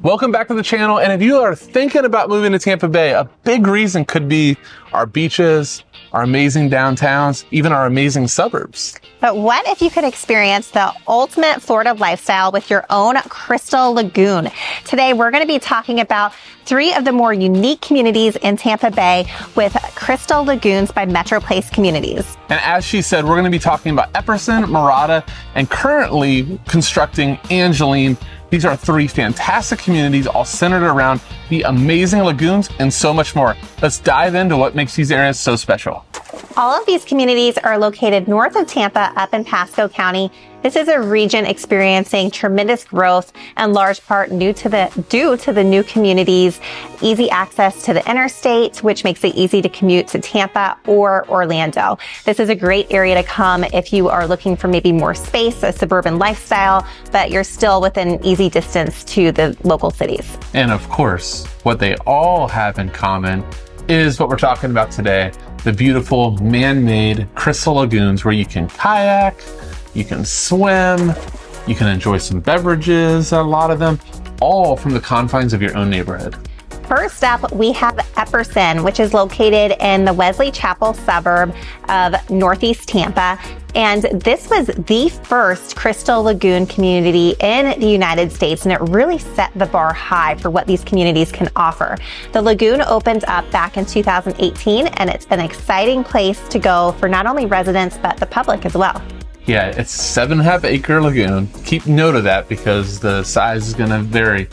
Welcome back to the channel, and if you are thinking about moving to Tampa Bay, a big reason could be our beaches, our amazing downtowns, even our amazing suburbs. But what if you could experience the ultimate Florida lifestyle with your own Crystal Lagoon? Today, we're going to be talking about 3 of the more unique communities in Tampa Bay with Crystal Lagoons by Metro Place Communities. And as she said, we're going to be talking about Epperson, Mirada, and currently constructing Angeline. These are 3 fantastic communities all centered around the amazing lagoons and so much more. Let's dive into what makes these areas so special. All of these communities are located north of Tampa up in Pasco County. This is a region experiencing tremendous growth in large part due to the new communities, easy access to the interstate, which makes it easy to commute to Tampa or Orlando. This is a great area to come if you are looking for maybe more space, a suburban lifestyle, but you're still within easy distance to the local cities. And of course, what they all have in common is what we're talking about today, the beautiful man-made crystal lagoons where you can kayak, you can swim, you can enjoy some beverages, a lot of them, all from the confines of your own neighborhood. First up, we have Epperson, which is located in the Wesley Chapel suburb of Northeast Tampa. And this was the first Crystal Lagoon community in the United States, and it really set the bar high for what these communities can offer. The lagoon opened up back in 2018, and it's an exciting place to go for not only residents, but the public as well. Yeah, it's a 7.5 acre lagoon. Keep note of that because the size is gonna vary.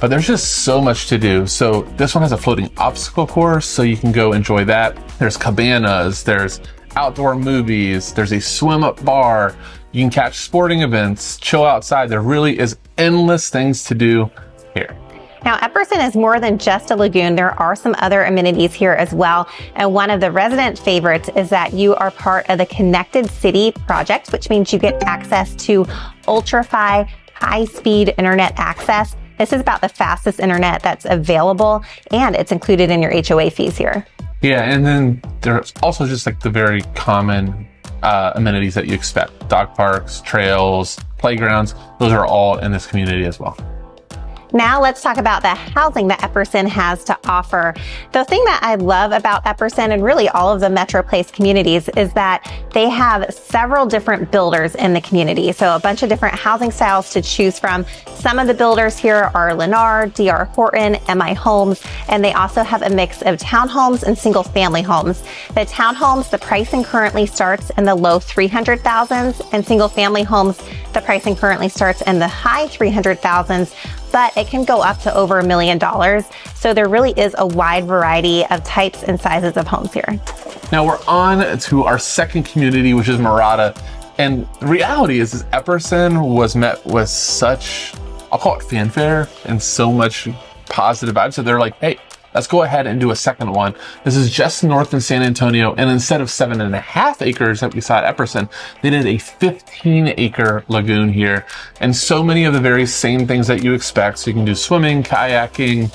But there's just so much to do. So this one has a floating obstacle course, so you can go enjoy that. There's cabanas, there's outdoor movies, there's a swim up bar. You can catch sporting events, chill outside. There really is endless things to do here. Now, Epperson is more than just a lagoon. There are some other amenities here as well. And one of the resident favorites is that you are part of the Connected City project, which means you get access to ultra-fi, high-speed internet access. This is about the fastest internet that's available, and it's included in your HOA fees here. Yeah, and then there's also just like the very common amenities that you expect. Dog parks, trails, playgrounds, those are all in this community as well. Now let's talk about the housing that Epperson has to offer. The thing that I love about Epperson and really all of the Metro Place communities is that they have several different builders in the community. So a bunch of different housing styles to choose from. Some of the builders here are Lennar, D.R. Horton, MI Homes, and they also have a mix of townhomes and single family homes. The townhomes, the pricing currently starts in the low 300,000s, and single family homes, the pricing currently starts in the high 300,000s. But it can go up to over $1 million. So there really is a wide variety of types and sizes of homes here. Now we're on to our second community, which is Mirada. And the reality is Epperson was met with such, I'll call it fanfare and so much positive vibes. So they're like, hey, let's go ahead and do a second one. This is just north of San Antonio. And instead of 7.5 acres that we saw at Epperson, they did a 15-acre lagoon here. And so many of the very same things that you expect. So you can do swimming, kayaking,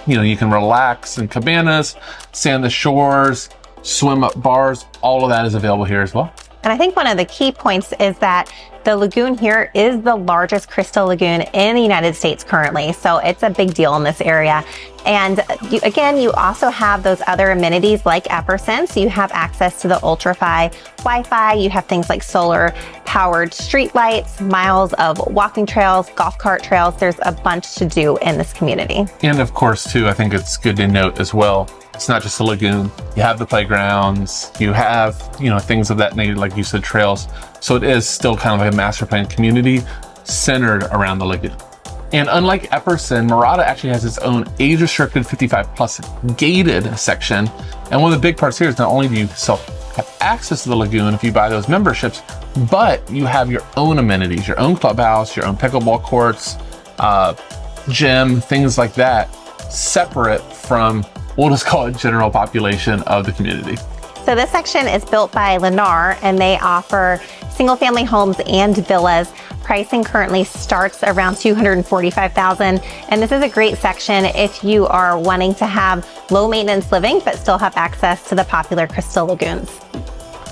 you can relax in cabanas, sand the shores, swim up bars. All of that is available here as well. And I think one of the key points is that the lagoon here is the largest crystal lagoon in the United States currently. So it's a big deal in this area. And you also have those other amenities like Epperson. So you have access to the ultra-fi Wi-Fi. You have things like solar powered street lights, miles of walking trails, golf cart trails. There's a bunch to do in this community. And of course too, I think it's good to note as well, it's not just a lagoon. You have the playgrounds, you have, things of that nature, like you said, trails. So it is still kind of like a master plan community centered around the lagoon. And unlike Epperson, Mirada actually has its own age-restricted 55+ gated section. And one of the big parts here is not only do you have access to the lagoon if you buy those memberships, but you have your own amenities, your own clubhouse, your own pickleball courts, gym, things like that, separate from, we'll just call it general population of the community. So this section is built by Lennar, and they offer single family homes and villas. Pricing currently starts around $245,000. And this is a great section if you are wanting to have low maintenance living, but still have access to the popular Crystal Lagoons.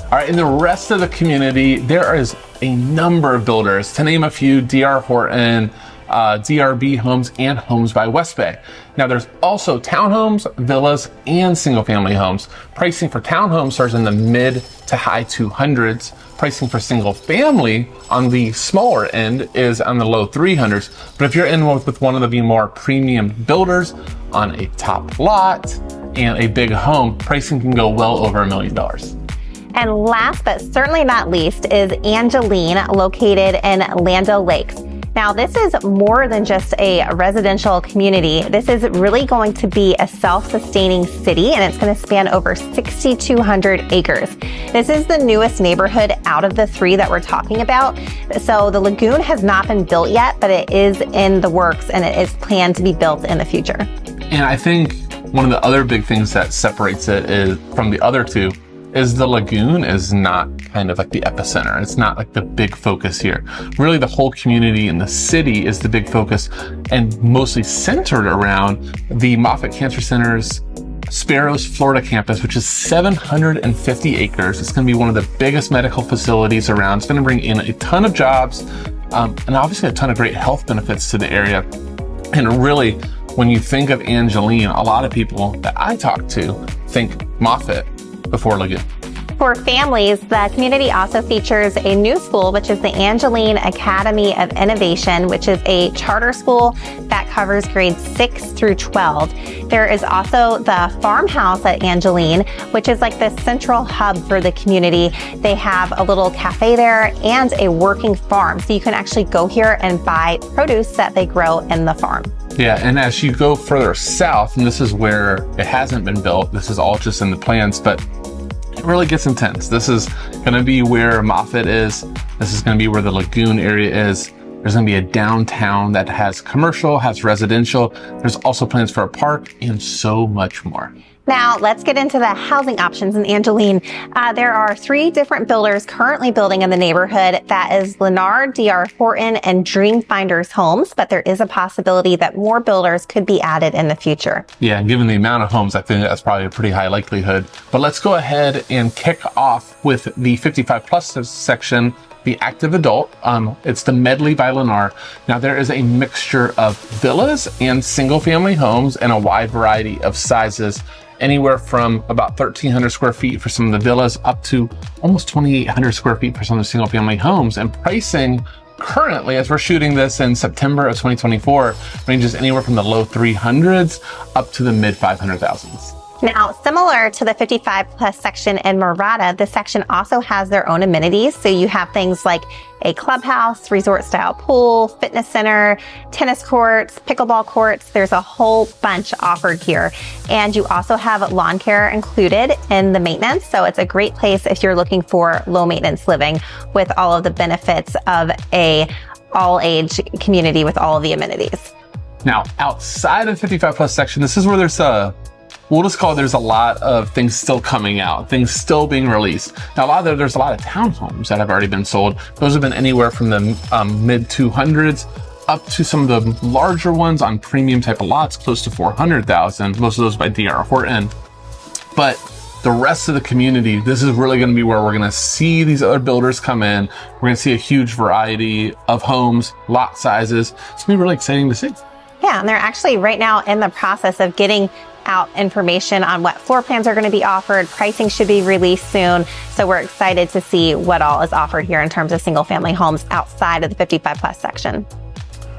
All right, in the rest of the community, there is a number of builders. To name a few, D.R. Horton, DRB homes, and homes by West Bay. Now there's also townhomes, villas, and single family homes. Pricing for townhomes starts in the mid to high 200s. Pricing for single family on the smaller end is on the low 300s. But if you're in with one of the more premium builders on a top lot and a big home, pricing can go well over $1 million. And last but certainly not least is Angeline, located in Land O'Lakes. Now, this is more than just a residential community. This is really going to be a self-sustaining city, and it's going to span over 6,200 acres. This is the newest neighborhood out of the three that we're talking about. So the Lagoon has not been built yet, but it is in the works, and it is planned to be built in the future. And I think one of the other big things that separates it is from the other two is the Lagoon is not kind of like the epicenter. It's not like the big focus here. Really, the whole community and the city is the big focus, and mostly centered around the Moffitt Cancer Center's Sparrows, Florida campus, which is 750 acres. It's going to be one of the biggest medical facilities around. It's going to bring in a ton of jobs, and obviously a ton of great health benefits to the area. And really, when you think of Angeline, a lot of people that I talk to think Moffitt before Lagoon. For families, the community also features a new school, which is the Angeline Academy of Innovation, which is a charter school that covers grades 6 through 12. There is also the farmhouse at Angeline, which is like the central hub for the community. They have a little cafe there and a working farm. So you can actually go here and buy produce that they grow in the farm. Yeah, and as you go further south, and this is where it hasn't been built, this is all just in the plans, but it really gets intense. This is going to be where Moffitt is. This is going to be where the Lagoon area is. There's going to be a downtown that has commercial, has residential. There's also plans for a park and so much more. Now, let's get into the housing options in Angeline. There are 3 different builders currently building in the neighborhood. That is Lennar, D.R. Horton, and Dreamfinders Homes, but there is a possibility that more builders could be added in the future. Yeah, given the amount of homes, I think that's probably a pretty high likelihood. But let's go ahead and kick off with the 55 plus section, the active adult. It's the Medley by Lennar. Now, there is a mixture of villas and single family homes and a wide variety of sizes, anywhere from about 1,300 square feet for some of the villas up to almost 2,800 square feet for some of the single family homes. And pricing currently, as we're shooting this in September of 2024, ranges anywhere from the low 300s up to the mid 500,000s. Now, similar to the 55 plus section in Mirada, this section also has their own amenities. So you have things like a clubhouse, resort style pool, fitness center, tennis courts, pickleball courts. There's a whole bunch offered here. And you also have lawn care included in the maintenance. So it's a great place if you're looking for low maintenance living with all of the benefits of a all age community with all of the amenities. Now, outside of the 55 plus section, this is where there's we'll just call it, there's a lot of things still coming out, things still being released. Now, there's a lot of townhomes that have already been sold. Those have been anywhere from the mid 200s up to some of the larger ones on premium type of lots, close to 400,000, most of those by D.R. Horton. But the rest of the community, this is really going to be where we're going to see these other builders come in. We're going to see a huge variety of homes, lot sizes. It's going to be really exciting to see. Yeah, and they're actually right now in the process of getting out information on what floor plans are going to be offered. Pricing should be released soon. So we're excited to see what all is offered here in terms of single family homes outside of the 55 plus section.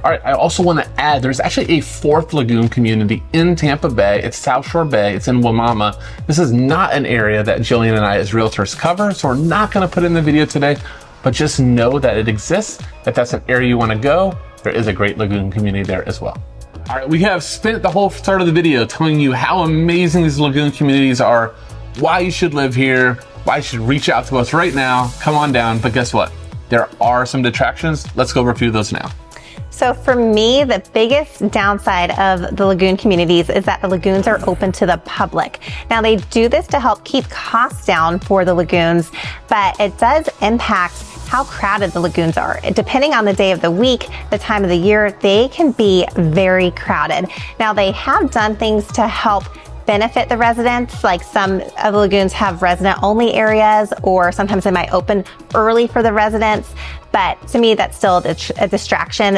All right, I also want to add, there's actually a 4th Lagoon community in Tampa Bay. It's South Shore Bay. It's in Wimauma. This is not an area that Jillian and I as realtors cover, so we're not going to put it in the video today, but just know that it exists. If that's an area you want to go, there is a great Lagoon community there as well. All right, we have spent the whole start of the video telling you how amazing these Lagoon communities are, why you should live here, why you should reach out to us right now. Come on down. But guess what? There are some detractions. Let's go over a few of those now. So for me, the biggest downside of the Lagoon communities is that the lagoons are open to the public. Now, they do this to help keep costs down for the lagoons, but it does impact how crowded the lagoons are. Depending on the day of the week, the time of the year, they can be very crowded. Now, they have done things to help benefit the residents. Like some of the lagoons have resident only areas, or sometimes they might open early for the residents. But to me, that's still a distraction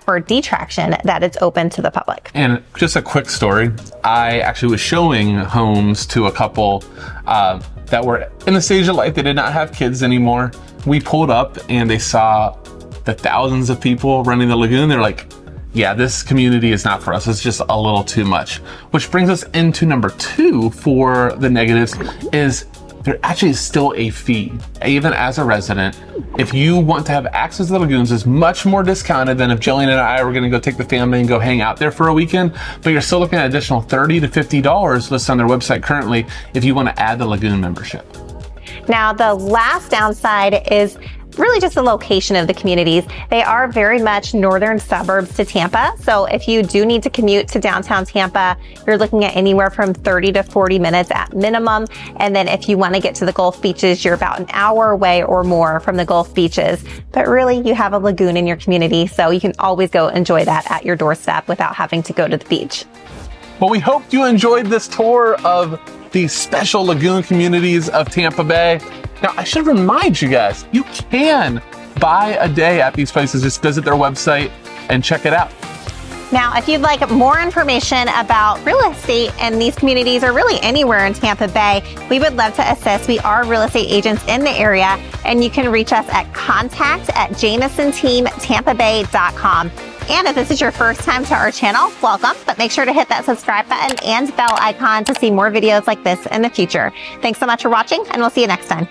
or detraction that it's open to the public. And just a quick story. I actually was showing homes to a couple that were in the stage of life. They did not have kids anymore. We pulled up and they saw the thousands of people running the lagoon. They're like, yeah, this community is not for us. It's just a little too much. Which brings us into number 2 for the negatives is there actually is still a fee. Even as a resident, if you want to have access to the lagoons, is much more discounted than if Jillian and I were gonna go take the family and go hang out there for a weekend, but you're still looking at additional $30 to $50 listed on their website currently if you wanna add the lagoon membership. Now, the last downside is really just the location of the communities. They are very much northern suburbs to Tampa. So if you do need to commute to downtown Tampa, you're looking at anywhere from 30 to 40 minutes at minimum. And then if you want to get to the Gulf beaches, you're about an hour away or more from the Gulf beaches. But really, you have a lagoon in your community, so you can always go enjoy that at your doorstep without having to go to the beach. Well, we hope you enjoyed this tour of the special lagoon communities of Tampa Bay. Now, I should remind you guys, you can buy a day at these places. Just visit their website and check it out. Now, if you'd like more information about real estate in these communities or really anywhere in Tampa Bay, we would love to assist. We are real estate agents in the area, and you can reach us at contact@JamisonTeamTampaBay.com. And if this is your first time to our channel, welcome, but make sure to hit that subscribe button and bell icon to see more videos like this in the future. Thanks so much for watching, and we'll see you next time.